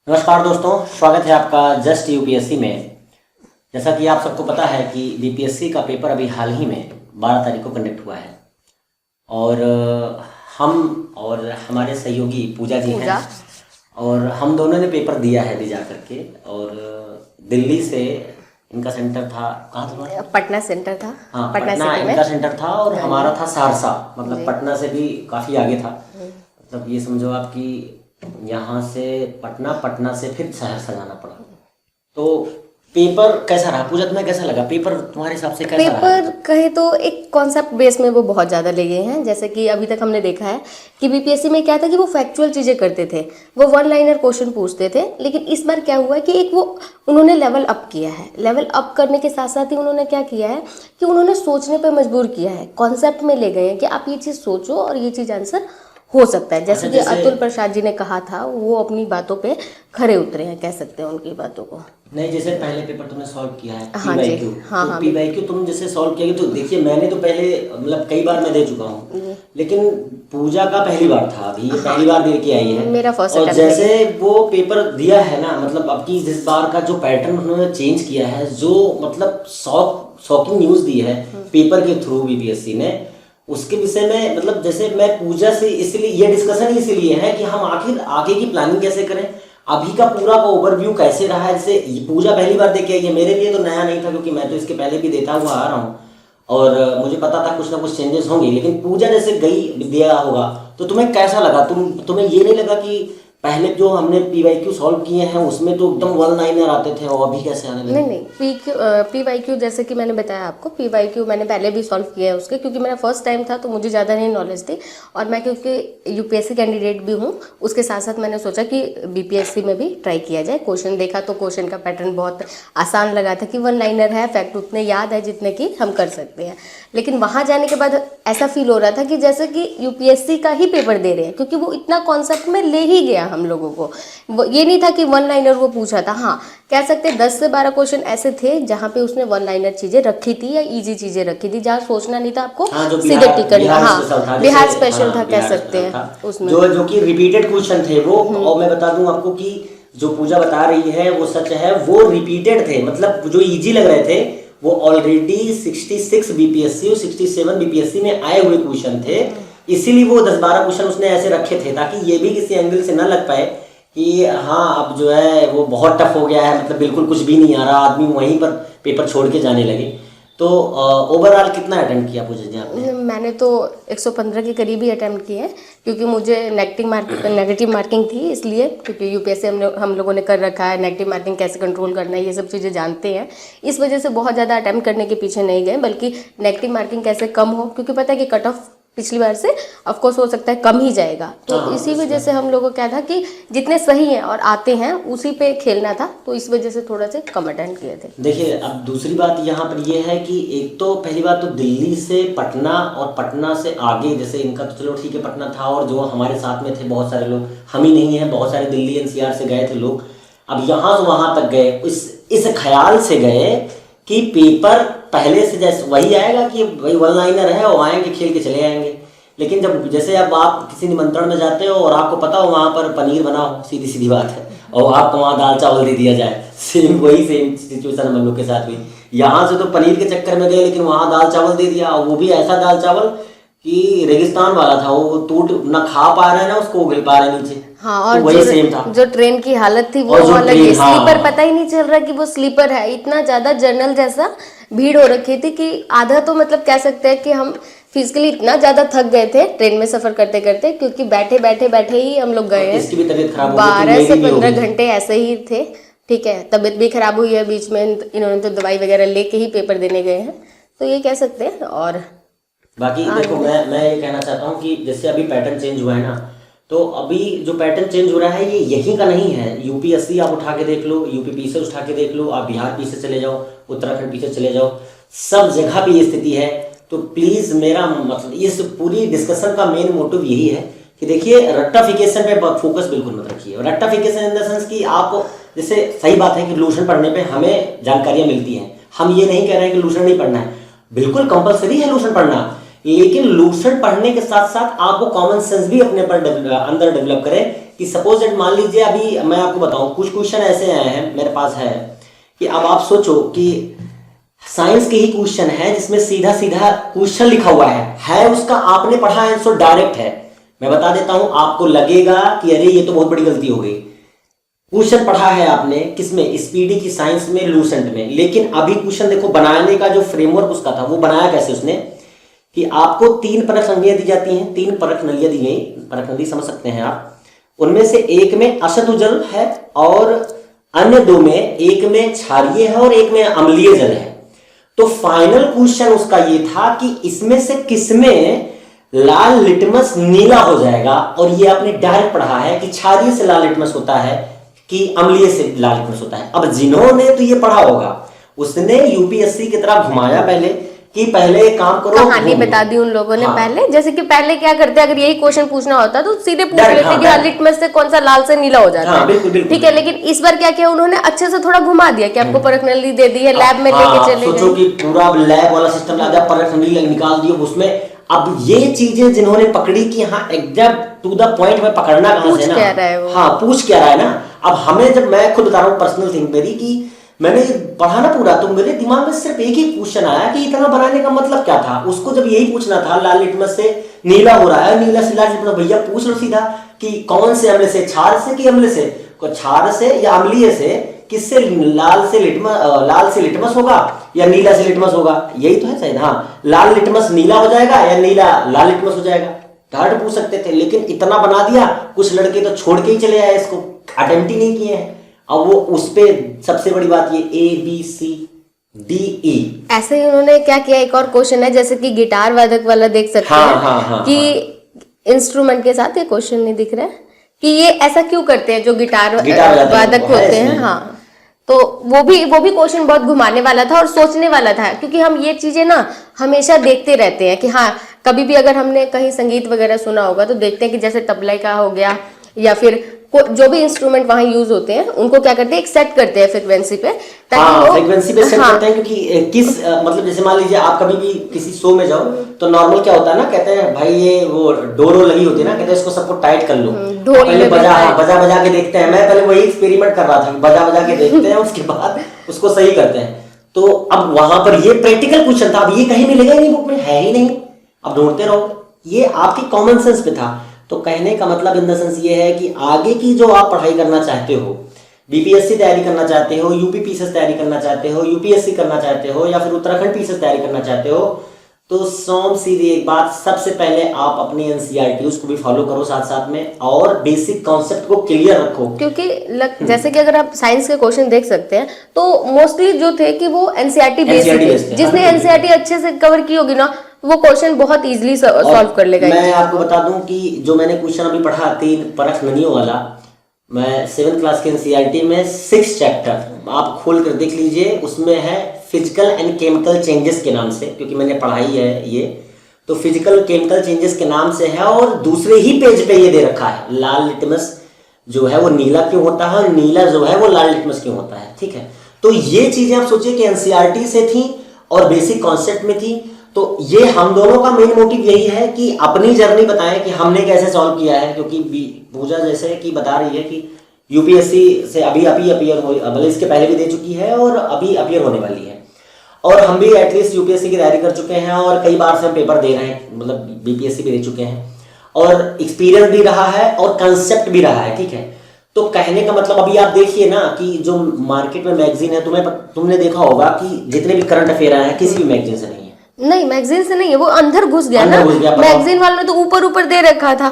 नमस्कार दोस्तों, स्वागत है आपका जस्ट यूपीएससी में। जैसा कि आप सबको पता है कि बीपीएससी का पेपर अभी हाल ही में 12 तारीख को कंडक्ट हुआ है और हम और हमारे सहयोगी पूजा जी हैं और हम दोनों ने पेपर दिया है अभी जा करके। और दिल्ली से इनका सेंटर था, कहाँ था? पटना सेंटर था। हाँ, पटना इनका सेंटर था और हमारा था सहरसा, मतलब पटना से भी काफ़ी आगे था। मतलब ये समझो आप कि यहाँ से पटना से फिर सहरसा जाना पड़ा। तो पेपर कैसा रहा पूजा, तुम्हें कैसा लगा पेपर? तुम्हारे हिसाब से कैसा रहा? पेपर कहे तो एक कॉन्सेप्ट बेस में वो बहुत ज़्यादा ले गए हैं। जैसे कि अभी तक हमने देखा है कि बीपीएससी में क्या था कि वो फैक्चुअल चीज़ें करते थे, वो वन लाइनर क्वेश्चन पूछते थे। लेकिन इस बार क्या हुआ कि एक वो उन्होंने लेवल अप किया है। लेवल अप करने के साथ साथ ही उन्होंने क्या किया है कि उन्होंने सोचने पर मजबूर किया है। कॉन्सेप्ट में ले गए हैं कि आप ये चीज़ सोचो और ये चीज़ आंसर हो सकता है। जैसे कि अतुल प्रसाद जी ने कहा था, वो अपनी बातों पे खरे उतरे हैं, कह सकते हैं उनकी बातों को। नहीं, जैसे पहले पेपर तुमने सॉल्व किया है हाँ जी, हाँ, तो पीवाईक्यू तुम जैसे सॉल्व किया तो देखिए, मैंने तो पहले मतलब कई बार मैं दे चुका हूँ, लेकिन पूजा का पहली बार था, अभी ये पहली बार दे के आई है मेरा फर्स्ट और जैसे वो पेपर दिया है ना, मतलब अब की इस बार का जो पैटर्न उन्होंने चेंज किया है, जो मतलब शॉकिंग न्यूज दी है पेपर के थ्रू बीपीएससी ने, उसके विषय में मतलब जैसे मैं पूजा से इसलिए ये डिस्कशन इसीलिए है कि हम आखिर आगे की प्लानिंग कैसे करें, अभी का पूरा का ओवरव्यू कैसे रहा है। जैसे पूजा पहली बार देख के आई है, मेरे लिए तो नया नहीं था क्योंकि मैं तो इसके पहले भी देता हुआ आ रहा हूँ और मुझे पता था कुछ ना कुछ चेंजेस होंगे। लेकिन पूजा जैसे गई दिया होगा तो तुम्हें कैसा लगा? तुम्हें ये नहीं लगा कि पहले जो हमने पीवाईक्यू सॉल्व किए हैं उसमें तो एकदम वन लाइनर आते थे और अभी कैसे आने लगे? नहीं, पीवाईक्यू जैसे कि मैंने बताया आपको, पीवाईक्यू मैंने पहले भी सॉल्व किया है उसके, क्योंकि मेरा फर्स्ट टाइम था तो मुझे ज़्यादा नहीं नॉलेज थी। और मैं क्योंकि यूपीएससी कैंडिडेट भी हूँ, उसके साथ साथ मैंने सोचा कि बीपीएससी में भी ट्राई किया जाए। क्वेश्चन देखा तो क्वेश्चन का पैटर्न बहुत आसान लगा था कि वन लाइनर है, फैक्ट उतने याद है जितने कि हम कर सकते हैं। लेकिन वहाँ जाने के बाद ऐसा फील हो रहा था कि जैसे कि यूपीएससी का ही पेपर दे रहे हैं, क्योंकि वो इतना कॉन्सेप्ट में ले ही गया हम लोगों को। ये नहीं था कि वन लाइनर वो पूछा था। हाँ, कह सकते 10 से 12 क्वेश्चन ऐसे थे जहाँ पे उसने वन लाइनर चीजें रखी थी या इजी चीजें रखी थी, जहाँ सोचना नहीं था आपको, सीधे टिकट। हाँ, बिहार स्पेशल था, कह सकते हैं उसमें, जो कि रिपीटेड क्वेश्चन थे वो। और मैं बता दूं आपको कि जो पूजा बता रही है वो सच है, वो रिपीटेड थे। मतलब जो इजी लग रहे थे वो ऑलरेडी 66 बीपीएससी और 67 बीपीएससी में आए हुए क्वेश्चन थे, इसीलिए वो 10-12 क्वेश्चन उसने ऐसे रखे थे ताकि ये भी किसी एंगल से न लग पाए कि हाँ अब जो है वो बहुत टफ हो गया है, मतलब बिल्कुल कुछ भी नहीं आ रहा, आदमी वहीं पर पेपर छोड़ के जाने लगे। तो ओवरऑल कितना अटेम्प्ट किया पूजा जी आपने? मैंने तो 115 के करीब ही अटेम्प्ट किए, क्योंकि मुझे नेगेटिव मार्किंग थी, इसलिए क्योंकि यूपीएससी हम लोगों ने कर रखा है, नेगेटिव मार्किंग कैसे कंट्रोल करना है ये सब चीज़ें जानते हैं। इस वजह से बहुत ज़्यादा अटेम्प्ट करने के पीछे नहीं गए, बल्कि नेगेटिव मार्किंग कैसे कम हो, क्योंकि पता है कि कट ऑफ पिछली बार से ऑफ कोर्स हो सकता है कम ही जाएगा। तो इसी वजह से हम लोगों को क्या था कि जितने सही हैं और आते हैं उसी पे खेलना था, तो इस वजह से थोड़ा से कम अटेम्प्ट किए थे। देखिए, अब दूसरी बात यहाँ पर ये है कि एक तो पहली बात तो दिल्ली से पटना और पटना से आगे, जैसे इनका तो चलो ठीक है पटना था, और जो हमारे साथ में थे बहुत सारे लोग, हम ही नहीं है, बहुत सारे दिल्ली एनसीआर से गए थे लोग। अब यहाँ से वहाँ तक गए इस ख्याल से गए कि पेपर पहले से जैसे वही आएगा कि भाई वन लाइनर है और आएंगे खेल के चले आएंगे। लेकिन जब जैसे अब आप किसी निमंत्रण में जाते हो और आपको पता हो वहाँ पर पनीर बना हो, सीधी सीधी बात है, और आपको वहाँ दाल चावल दे दिया जाए, सेम सिचुएशन हम लोग के साथ हुई। यहाँ से तो पनीर के चक्कर में गए लेकिन वहाँ दाल चावल दे दिया, और वो भी ऐसा दाल चावल कि रेगिस्तान वाला था, वो टूट ना खा पा रहे ना उसको उगल पा रहे नीचे। हाँ, और तो वही सेम था। जो ट्रेन की हालत थी वो अलग है, स्लीपर पता ही नहीं चल रहा कि वो स्लीपर है, इतना ज्यादा जर्नल जैसा भीड़ हो रखी थी कि आधा तो मतलब कह सकते हैं कि हम फिजिकली इतना ज्यादा थक गए थे ट्रेन में सफर करते करते, क्योंकि बैठे ही हम लोग गए हैं। 12 से 15 घंटे ऐसे ही थे। ठीक है, तबीयत भी खराब हुई है बीच में, इन्होंने तो दवाई वगैरह लेके ही पेपर देने गए हैं, तो ये कह सकते हैं। और बाकी देखो, मैं ये कहना चाहता हूँ कि जैसे अभी पैटर्न चेंज हुआ है ना, तो अभी जो पैटर्न चेंज हो रहा है ये यहीं का नहीं है। यूपीएससी आप उठा के देख लो, यूपी से उठा के देख लो, आप बिहार पीछे चले जाओ, उत्तराखंड पीछे चले जाओ, सब जगह पे ये स्थिति है। तो प्लीज मेरा मतलब इस पूरी डिस्कशन का मेन मोटिव यही है कि देखिए, रट्टाफिकेशन पे फोकस बिल्कुल मत रखिए। रट्टाफिकेशन इन द सेंस कि आप जैसे सही बात है कि लूशन पढ़ने पे हमें जानकारियां मिलती हैं, हम ये नहीं कह रहे हैं कि लूशन नहीं पढ़ना है, बिल्कुल कंपलसरी है लूशन पढ़ना, लेकिन लूशन पढ़ने के साथ साथ आपको कॉमन सेंस भी अपने पर अंदर डेवलप करें कि सपोज दैट मान लीजिए अभी मैं आपको बताऊं कुछ क्वेश्चन ऐसे आए हैं मेरे पास है कि अब आप सोचो कि साइंस के ही क्वेश्चन है जिसमें सीधा सीधा क्वेश्चन लिखा हुआ है उसका आपने पढ़ा है सो डायरेक्ट है। मैं बता देता हूं, आपको लगेगा कि अरे ये तो बहुत बड़ी गलती हो गई। क्वेश्चन पढ़ा है आपने किसमें, स्पीडी की साइंस में, लूसेंट में, लेकिन अभी क्वेश्चन देखो बनाने का जो फ्रेमवर्क उसका था वो बनाया कैसे उसने कि आपको 3 परख नलियां दी जाती हैं, 3 परख नलियां दी गई, परख नली समझ सकते हैं आप। उनमें से एक में अशुद्ध जल है और अन्य 2 में, एक में क्षारीय है और एक में अम्लीय जल है। तो फाइनल क्वेश्चन उसका ये था कि इसमें से किसमें लाल लिटमस नीला हो जाएगा, और ये आपने डायरेक्ट पढ़ा है कि क्षारीय से लाल लिटमस होता है कि अम्लीय से लाल लिटमस होता है। अब जिन्होंने तो ये पढ़ा होगा उसने यूपीएससी की तरह घुमाया पहले कि पहले एक काम करो, कहानी बता दी उन लोगों ने। पहले जैसे कि पहले क्या करते हैं, अगर यही क्वेश्चन पूछना होता तो सीधे पूछ लेते कि लिटमस से कौन सा लाल से नीला हो जाता है। बिल्कुल बिल्कुल ठीक है, लेकिन इस बार क्या किया उन्होंने, अच्छे से थोड़ा घुमा दिया कि आपको परख नली दे दी है, लैब में लेके चले सोचो कि पूरा लैब वाला सिस्टम ला दिया, परख नली निकाल दिया उसमें। अब ये चीजें जिन्होंने पकड़ी कि हाँ एकदम टू द पॉइंट में पकड़ना कहां से ना, हाँ पूछ क्या रहा है ना। अब हमें, जब मैं खुद बता रहा हूँ पर्सनल थिंग मेरी कि मैंने पढ़ा ना पूरा, तो मेरे दिमाग में सिर्फ एक ही क्वेश्चन आया कि इतना बनाने का मतलब क्या था। उसको जब यही पूछना था लाल लिटमस से नीला हो रहा है, नीला से लाल लिटमस, भैया पूछ लो सीधा कि कौन से अम्ल से, क्षार से कि अम्ल से, क्षार से या अम्लीय से, किससे लाल से लिटमस होगा या नीला से लिटमस होगा, यही तो है शायद। हाँ, लाल लिटमस नीला हो जाएगा या नीला लाल लिटमस हो जाएगा, डायरेक्ट पूछ सकते थे, लेकिन इतना बना दिया। कुछ लड़के तो छोड़ के ही चले आए, इसको अटेम्प्ट ही नहीं किए हैं। अब वो उस पे सबसे बड़ी बात ये ABCDE, ऐसे ही उन्होंने क्या किया, एक और क्वेश्चन है जैसे कि गिटार वादक वाला देख सकते हैं कि इंस्ट्रूमेंट के साथ, ये क्वेश्चन नहीं दिख रहा है कि ये ऐसा क्यों करते हैं जो गिटार वादक होते हैं। हाँ, तो वो भी क्वेश्चन बहुत घुमाने वाला था और सोचने वाला था, क्योंकि हम ये चीजें ना हमेशा देखते रहते हैं कि हाँ कभी भी अगर हमने कहीं संगीत वगैरह सुना होगा तो देखते हैं कि जैसे तबला का हो गया या फिर जो भी इंस्ट्रूमेंट वहां यूज होते हैं उनको क्या करते हैं, एक सेट करते हैं फ्रीक्वेंसी पे, ताकि वो फ्रीक्वेंसी पे सेट करते हैं। क्योंकि किस मतलब जैसे मान लीजिए आप कभी भी किसी शो में जाओ तो नॉर्मल क्या होता है ना, कहते हैं भाई ये वो डोरो लगी होती है ना, कहते हैं इसको सबको टाइट कर लो, पहले बजा के देखते हैं। मैं पहले वही एक्सपेरिमेंट कर रहा था, बजा के देखते हैं, उसके बाद उसको सही करते हैं। तो अब वहां पर ये प्रैक्टिकल क्वेश्चन था, अब ये कहीं मिलेगा ही नहीं, बुक में है ही नहीं, अब ढूंढते रहो। ये आपकी कॉमन सेंस पे था। तो कहने का मतलब इन द सेंस ये है कि आगे की जो आप पढ़ाई करना चाहते हो, बीपीएससी तैयारी करना चाहते हो, यूपी पीसीएस तैयारी करना चाहते हो, यूपीएससी करना चाहते हो या फिर उत्तराखंड पीसीएस तैयारी करना चाहते हो, तो सोम सीधी एक बात, सबसे पहले आप अपनी एनसीईआरटी उसको भी फॉलो करो साथ साथ में, और बेसिक कॉन्सेप्ट को क्लियर रखो। क्योंकि जैसे कि अगर आप साइंस के क्वेश्चन देख सकते हैं तो मोस्टली जो थे कि वो एनसीईआरटी बेस्ड थे। जिसने एनसीईआरटी अच्छे से कवर की होगी ना, वो क्वेश्चन बहुत इजीली सॉल्व कर लेगा। मैं आपको बता दूं कि जो मैंने क्वेश्चन अभी पढ़ा 3 परख नलियों वाला, मैं 7th क्लास के एनसीईआरटी में 6 चैप्टर आप खोल कर देख लीजिए, उसमें है फिजिकल एंड केमिकल चेंजेस के नाम से, क्योंकि मैंने पढ़ाई है ये, तो फिजिकल केमिकल चेंजेस के नाम से है। और दूसरे ही पेज पे ये दे रखा है लाल लिटमस जो है वो नीला क्यों होता है और नीला जो है वो लाल लिटमस क्यों होता है। ठीक है, तो ये चीजें आप सोचिए कि एनसीईआरटी से थी और बेसिक कॉन्सेप्ट में थी। तो ये हम दोनों का मेन मोटिव यही है कि अपनी जर्नी बताएं कि हमने कैसे सॉल्व किया है, क्योंकि पूजा जैसे कि बता रही है कि यूपीएससी से अभी अपीयर हो, भले इसके पहले भी दे चुकी है और अभी अपीयर होने वाली है, और हम भी एटलीस्ट यूपीएससी की तैयारी कर चुके हैं और कई बार से हम पेपर दे रहे हैं, मतलब बीपीएससी भी दे चुके हैं, और एक्सपीरियंस भी रहा है और कंसेप्ट भी रहा है। ठीक है, तो कहने का मतलब अभी आप देखिए ना कि जो मार्केट में मैगजीन है, तुमने देखा होगा कि जितने भी करंट अफेयर आए हैं किसी भी मैगजीन से नहीं है। नहीं, मैगजीन से नहीं है, वो अंदर घुस गया ना, मैगजीन वालों ने तो ऊपर दे रखा था।